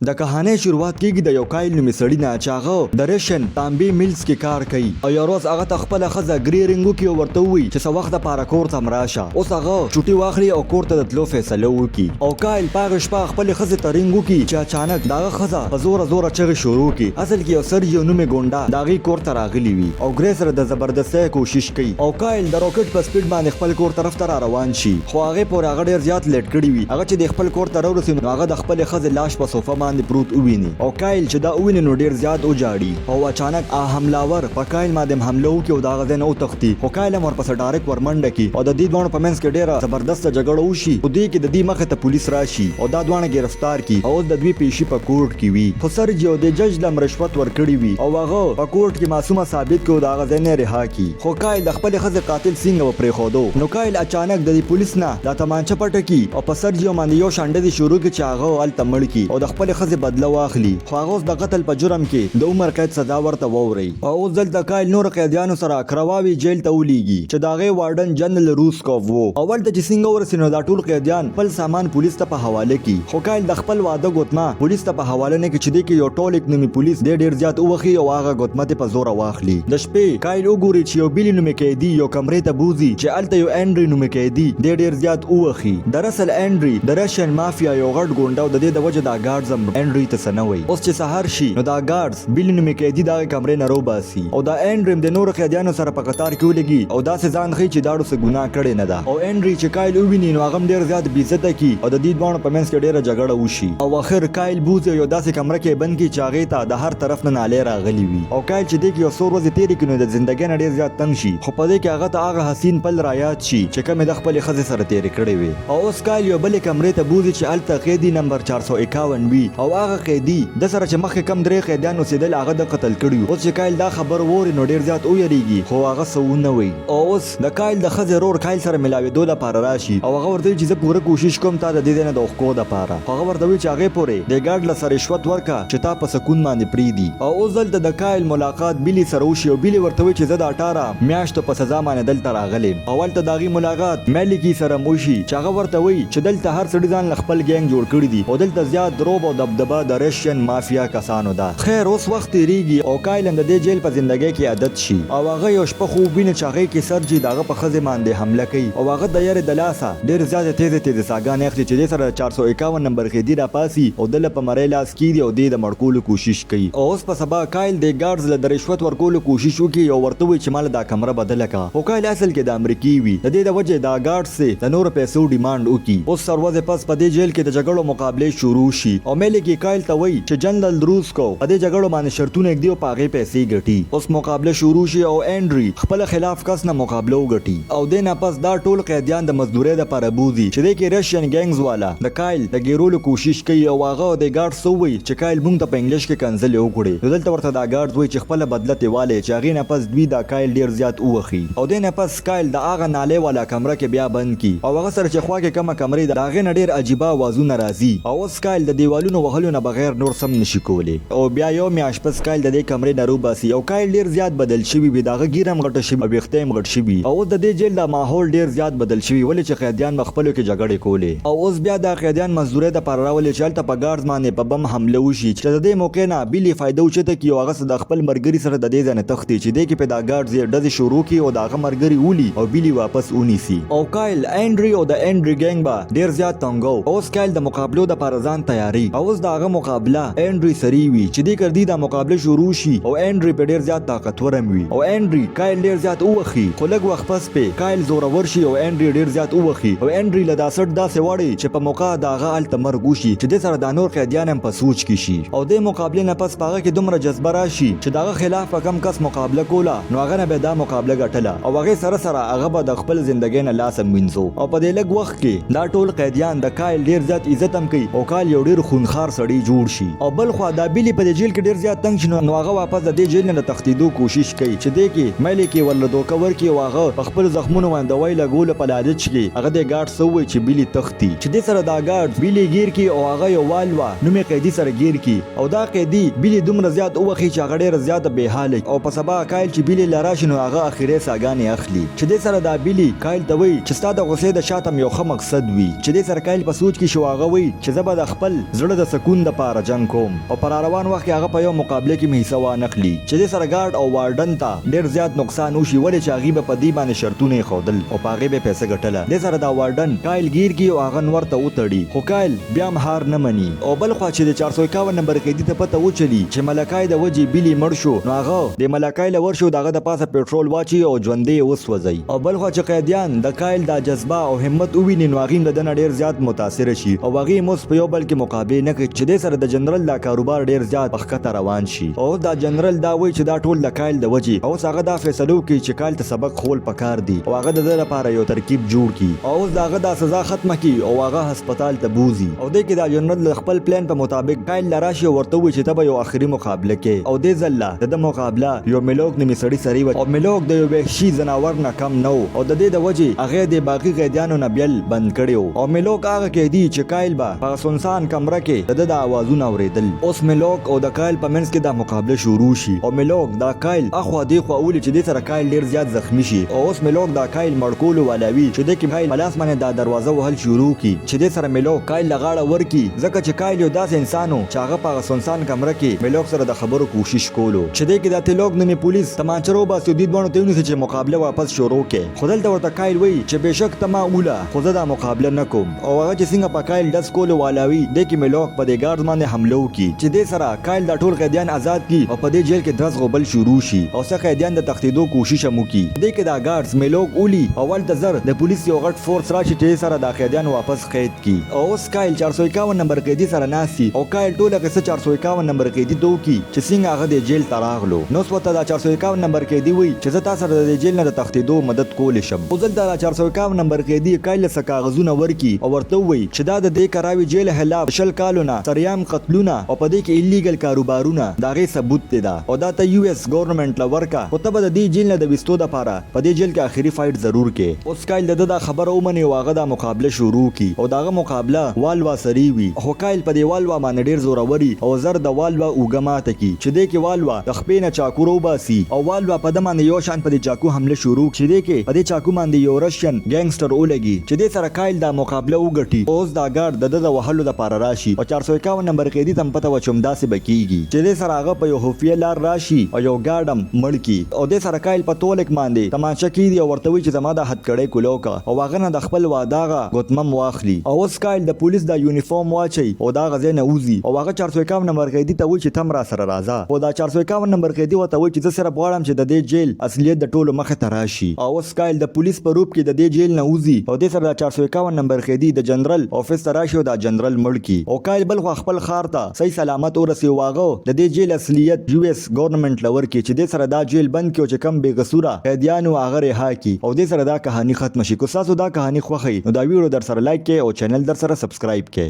د کہانی شروعات کیږي د یو کایل نومي سړي نه چې هغه د ریشن تانبي میلز کې کار کوي او یو ورځ هغه ته خپله ښځه ګرې رنګو کې ورته ووایي چې څه وخت دپاره کور ته راشه. اوس هغه چوټي واخلي او کور ته د تلو فیصله وکړي او کایل په هغه شپه خپلې ښځې ته رنګ وکړي چې اچانک د هغه ښځه په زوره زوره چغې شروع کړي. اصل کې یو سرجیو نومې ګونډه د هغې کور ته راغلي وي او ګرې سره د زبردستۍ کوشش کوي او کایل د راکټ په سپیډ باندې خپل کور طرف ته را روان شي، خو هغې پورې هغه ډېر زیات لیټ کړي وي. هغه چې د خپل کور ته راورسي نو هغه د خپلې ښځې لاش په صوفه باندې پروت وویني او کایل چې دا وویني نو ډیر زیات وجاړي او اچانک حملاور په کایل باندې حمله وکړي او د هغه ځای نه وتښتي، خو کایل هم ورپسې ډایرکټ ورمنډه کړي او د دې دواړو په منځ کې ډیره زبردسته جګړه وشي او دې کې د دې مخې ته پولیس راشي او دا دواړه ګرفتار کړي او اوس د دوی پیشي په کورټ کې وي. خو سرجیو د جج له رشوت ورکړي وي او هغه په کورټ کې معصومه ثابت کړي او د هغه ځای نه رها کړي، خو کایل د خپلې ښځې قاتل څنګه وپرېښودو. نو کایل اچانک د دې پولیس نه دا تمانچه پټه کړي او په سرجیو باندې یو شانډه شروع کړي چې هغه هلته مړ کړي او د خپلې ښځې بدله واخلي، خو هغه اوس د قتل په جرم کې د عمر قید سزا ورته ووري او اوس دلته کایل نور قیدیانو سره کرواوي جیل ته ولیږي چې د هغې وارډن جنرال روسکوف و او هلته چې څنګه ورسي نو دا ټول قیدیان خپل سامان پولیس ته په حواله کړي، خو کایل د خپل واده ګوتمه پولیس ته په حواله نه کړي چې دې کې یو ټولیک نومي پولیس ډېر زیات ووخي او هغه ګوتمه ترې په زوره واخلي. د شپې کایل وګوري چې یو بیلي نومي قیدي یو کمرې ته بوځي چې هلته یو انډري نومي قیدي ډېر زیات ووخي. دراصل انډري د رشین مافیا یو غټ ګونډه او د دې د وجې دا ګارډز هم انډري ته څه نه وایي. اوس چې سهار شي نو دا ګارډز بیلي نومي قیدي د هغې کمرې نه روباسي او دا انډري د نورو قیدیانو سره په قطار کې ولګي او داسې ځان ښیي چې داړو څه ګناه کړې نه ده او انډري چې کایل وویني نو هغه هم ډېر زیات بېعزته کړي او د دې دواړو په منځ کې ډېره جګړه وشي او اخر کایل بوځي او یو داسې کمره کې بند کړي چې هغې ته د هر طرف نه نالۍ راغلي وي او کایل چې دې کې یو څو ورځې تېرې کړي نو د زندګۍ نه ډېر زیات تنګ شي، خو په دې کې هغه ته هغه حسین پل رایاد شي چې کوم یې د خپلې ښځې سره تېرې کړې وي او اوس کایل یو بلې کمرې ته بوځي چې هلته قیدي نمبر 451 وي او هغه قیدي د سره چې مخکې کم 3 قیدیان اوسېدل هغه د قتل کړي. اوس چې کایل دا خبر ووري نو ډېر زیات ویریږي، خو هغه څه ونه وایي او اوس د کایل د ښځې ورور کایل سره ملاوېدو لپاره راشي او هغه ورته وایي چې زه پوره کوشش کوم تا د دې ځای نه د اوښکو دپاره، خو هغه ورته وایي چې هغې پورې د ګارډ له سره رشوت ورکړه چې تا په سکون باندې پرېږدي او اوس دلته د کایل ملاقات بیلي سره وشي او بیلي ورته وایي چې زه د 18 میاشتو په سزا باندې دلته راغلم او هلته د هغې ملاقات میلیکي سره وشي چې هغه ورته وایي چې دلته هر سړي ځان له خپل ګینګ جوړ کړي دي او دلته زیات دروب او دبدبه د رشین مافیا کسانو ده. خیر اوس وخت تېرېږي او کایل هم د دې جیل په زندګۍ کې عادت شي او هغه یو شپه خوب ویني چې هغې کې سرجي د هغه په ښځې باندې حمله کوي او هغه د یارې د لاسه ډېر زیاتې تیزې ساګانې اخلي چې دې سره 451 نمبر قیدي راپاسي او ده له په مرۍ لاس کېږدي او دې د مړ کولو کوشش کوي او اوس په سبا کایل د ګارډز له د رشوت ورکولو کوشش وکړي او ورته وایي چې ما له دا کمره بدله کړه، خو کایل اصل کې د امریکې وي، د دې د وجې دا ګارډز د نورو پیسو ډیمانډ وکړي. اوس څو ورځې پس په دې جیل کې د جګړو مقابلې شروع شي او میلیکي کایل ته وایي چې جنرال روسکو په دې جګړو باندې شرطونه ږدي او په هغې پیسې ګټي. اوس مقابله شروع شي او انډري خپل خلاف کس نه مقابله وګټي او دې نه پس دا ټول قیدیان د مزدورۍ دپاره بوځي چې دې کې رشین ګینګز والا د کایل د ګیرولو کوشش کوي او هغه د ګارډز وایي چې کایل موږ ته په انګلیش کې کنځلې وکړې نو دلته ورته دا ګارډز وایي چې خپله بدله ترې والې چې هغې نه پس دوی دا کایل ډېر زیات ووخي او دې نه پس کایل د هغه نالۍ والا کمره کې بیا بند کړي او هغه سره چې خوا کې کومه کمرې ده د هغې نه ډېر عجیبه اوازونه راځي او اوس کایل د دیوالونو وهلو نه بغیر نور سم نشي کولی او بیا یو میاشت پس کایل د دې کمرې نه روباسي او کایل ډېر زیات بدل شوي وي، د هغه ږیره هم غټه شوي او ویښته هم غټ شوي او اوس د دې جیل د ماحول ډېر زیات بدل شوي ولې چې قیدیان به خپلو کې جګړې کولې او اوس بیا دا قیدیان مزدورۍ دپاره راولي چې هلته په ګارډز باندې په بم حمله وشي چې د دې موقع نه بیلي فایده اوچته کړي او هغه د خپل ملګري سره د دې ځای نه تښتي چې دې کې پې دا ګارډز یې ډزې شروع کړي او د هغه ملګري ولي او بیلي واپس ونیسي او کایل انډري او د انډري ګینګ به ډېر زیات تنګو. اوس کایل د مقابلو دپاره ځان تیاري او اوس د هغه مقابله انډري سري وي چې دې کردي دا مقابله شروع شي او انډري په ډېر زیات طاقتور هم وي او انډري کایل ډېر زیات ووخي، خو لږ وخت پس پې کایل زورور شي او انډري ډېر زیات ووخي او انډري له دا سټ داسې وړي چې په موقع د هغه هلته مرګ وشي چې دې سره دا نور قیدیان هم په سوچ کې شي او دې مقابلې نه پس په هغه کې دومره جذبه راشي چې د هغه خلاف به کم کس مقابله کوله نو هغه نه به دا مقابله ګټله او هغې سره سره هغه به د خپل زندګۍ نه لاس هم وینځو او په دې لږ وخت کې دا ټول قیدیان د کایل ډېر زیات عزت هم کوي او کایل یو ډېر خونخوار سړی جوړ شي او بل خوا دا بیلي په دې جیل کې ډېر زیات تنګ شي نو هغه واپس د دې جیل نه د تښتېدو کوشش کوي چې دې کې میلیکي ورله دوکه ورکړي او هغه په خپل زخمونو باندې دوايي لګولو په لالچ کې هغه د ګارډ څه وایي چې بیلي تښتي چې دې سره دا ګارډ بیلي ګیر کړي او هغه یو والوه نومې قیدي سره ګیر کړي او دا قیدي بیلي دومره زیات ووخي چې هغه ډېره زیاته بېحاله او په سبا کایل چې بیلي له راشي نو هغه اخرې ساګانې اخلي چې دې سره دا بیلي کایل ته وایي چې ستا د غوسې د شاته یو ښه مقصد وي چې دې سره کایل په سوچ کې شو هغه وایي چې زه به د خپل زړه د د سکون د پاره جنگ کوم او پر روان وخت هغه په یو مقابله کې حصہ وانخلی چې د سره ګارد او وارډن ته ډیر زیات نقصان وشي ولې چې هغه په دې باندې شرطونه خودل او پاغه به پیسې ګټله د سره دا وارډن کایل گیر کی او هغه ورته وتړي خو کایل بیا مهار نه مني او بل خو چې د 451 نمبر قیدی ته پته وچلی چې ملکای د وجې بیلی مړ شو نو هغه د ملکای له ورشو دغه د پاسه پېټرول واچي او ژوندې وسوځي او بل خو چې قیدیان د کایل د جذبه او همت وویني نو هغه د ډیر زیات متاثر شي او هغه موس په یو بل کې مقابله نه کوي چې د سره د جنرال دا کاروبار ډیر زیات پخکته روان شي او دا جنرال دا وایي چې دا ټول د کایل د وجې او هغه دا فیصلو کوي چې کایل ته سبق خول پکار دی او هغه د لپاره یو ترکیب جوړ کی او داغه د سزا ختمه کی او هغه هسپتال ته بوزي او د کې دا جنرال خپل پلان په مطابق کایل لراشي ورته وي چې تبه یو اخري مقابله کې او د زله د مقابله یو ملوک نمی سړی سری او ملوک د یو وحشي زناور نه کم نو او د دې د وجې هغه د باقی قیدیانو نه بیل بند کړیو او ملوک هغه قیدی چې کایل با په سنسان کمره کې د اوازونه اوریدل اوس ملوک او د کایل په منځ کې د مقابله شروع شي او ملوک دا کایل اخو دی خو اول چې د سره کایل ډیر زیات زخمی شي او اوس ملوک دا کایل مړکول ولوي چې د کې کایل پلاس باندې دا دروازه وهل شروع کی چې د سره ملوک کایل لغاړه ورکی ځکه چې کایل یو داس انسانو چې هغه په سنسان کمره کې ملوک سره د خبرو کوشش کولو چې د کې د تلوک نومي پولیس تمانچرو باسي د دوه ته ونیسي چې مقابله واپس شروع کړي خدل ته ورته کایل وی چې بهشک تما اوله خو زه دا مقابله نکوم او هغه چې څنګه په کایل داس کولو والاوي د کې ملوک په دې ګارد باندې حمله وکړي چې د سره کایل د ټول قیدیان آزاد کی او په دې جیل کې درس غوبل شروع شي او څخه قیدیان د تختیدو کوشش هم وکړي د کې دا ګارډز ملوک اولی اول د زر د پولیس یو غټ فورس راشي چې سره د قیدیان واپس قید کی او اوس کایل 451 نمبر قیدی سره ناسي او کایل ټوله قصه 451 نمبر قیدی دوه کی چې څنګه هغه د جیل تراغلو نو سوته د 451 نمبر قیدی وی چې زه تاسو سره د جیل نه د تختیدو مدد کول شم او ځل د 451 نمبر قیدی کایل سره کاغذونه ورکی او ورته وی چې دا د دې کراوي جیل خلاف شل کالونه سریام قتلونه او په دې کې ایلیګل کاروبارونه دا غي ثبوت دی دا او دا ته یو اس ګورنمنت لورکا او ته د دې جیل نه د وستو د پاره په دې جیل کې اخري فایټ ضرور کې اوس کایل د خبر او منی واغه د مقابله شروع کی او داغه مقابله والوا سری وی او کایل په دې والوا باندې ډیر زوروري او زر د والوا اوګماته کی چې دې کې والوا د خپینه چاکو رو باسي او والوا په دمانه یو شان په دې چاکو حمله شروع چې دې کې په دې چاکو باندې یو رشین ګینګستر اولګي چې دې سره کایل د مقابله وګټي اوس دا ګارد د وهلو د پاره راشي او 451 نمبر قیدی تم پته و چوم داسې بکیږي چې دې سره هغه په یو خفیه لار راشي او یو ګارډم مړ کی او دې سره کایل په تولک باندې تماشه کی دی او ورته وی چې زما د حد کړي کولوکا او هغه نه د خپل واداغه غوتمم واخلي او اوس کایل د پولیس د یونیفارم واچي او دا غزه نه وزي او هغه 451 نمبر قیدی ته وی چې تم را سره راځه او دا 451 نمبر قیدی وته وی چې زه سره غواړم چې د دې جیل اصلیت د ټولو مخه تراشي او اوس کایل د پولیس په روپ کې د دې جیل نه وزي او دې سره د 451 نمبر قیدی د جنرال افیس تراشي او د جنرال مړ کی او کایل بل خپل خار ته صحیح سلامت ورسي واغو د دې جیل اصلیت یو اس ګورنمنت لور کې چې د سره دا جیل بند کې او چې کم بے قصوره قیدیانو هغه رها کی او د سره دا کہانی ختم شي کو تاسو دا کہانی خوخی نو دا ویډیو در سره لایک کړئ او چینل در سره سبسکرایب کړئ